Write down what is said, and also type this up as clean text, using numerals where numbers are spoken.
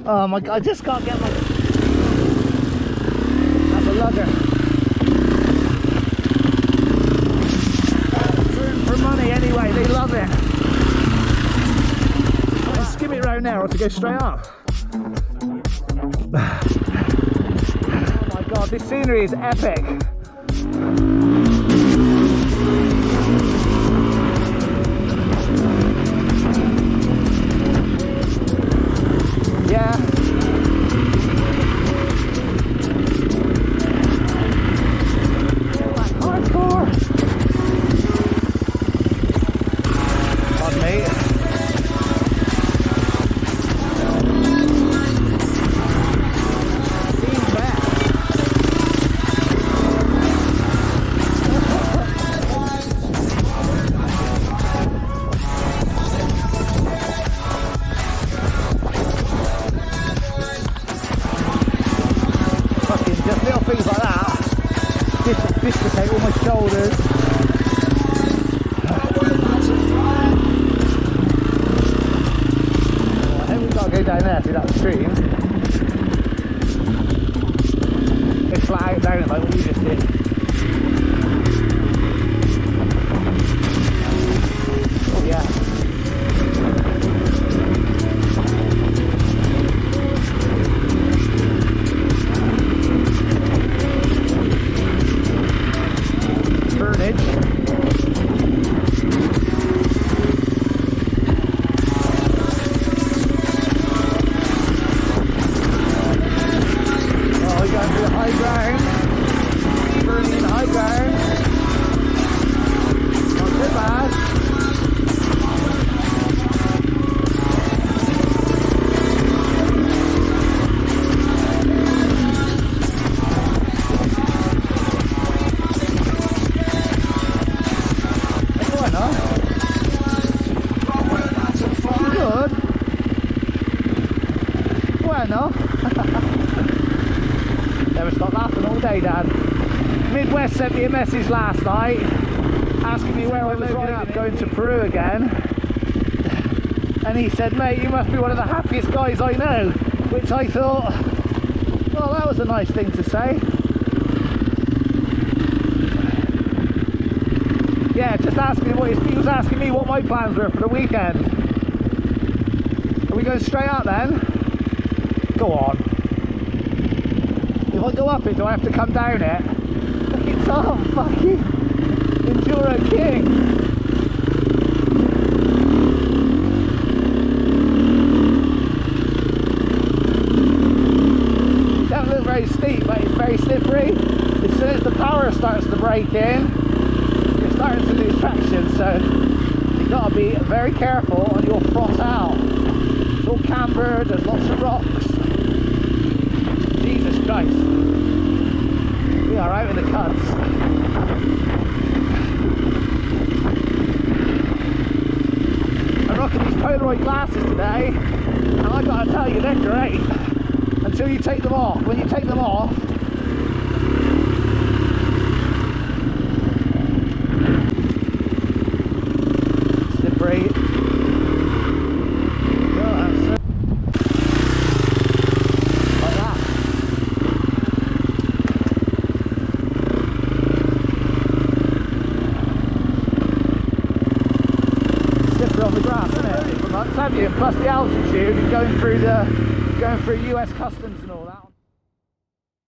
Oh my god, I just can't get my... That's a lugger. Room for money anyway, they love it. I'll skim it round there or to go straight up. Oh my god, this scenery is epic. Yeah. Hardcore. Pardon me. Just little things like that dislocate all my shoulders. I think we've got to go down there through that stream. It's flat out down it like what we just did. Oh yeah. Never stop laughing all day, Dad. Midwest sent me a message last night asking me where I was riding up going to Peru again, and he said, mate, you must be one of the happiest guys I know, which I thought, well, that was a nice thing to say. Yeah, just asking what he was asking me what my plans were for the weekend. Are we going straight up then? Go on. If I go up it, do I have to come down it? Look, it's on, fucking Enduro King. It doesn't look very steep, but it's very slippery. As soon as the power starts to break in, you're starting to lose traction, so you've got to be very careful on your throttle. It's all cambered, there's lots of rocks. Jesus Christ. We are out in the cuts. I'm rocking these Polaroid glasses today, and I gotta tell you, they're great. Until you take them off. When you take them off, slippery. On the grass, isn't it? Have you? Plus the altitude and going through US customs and all that.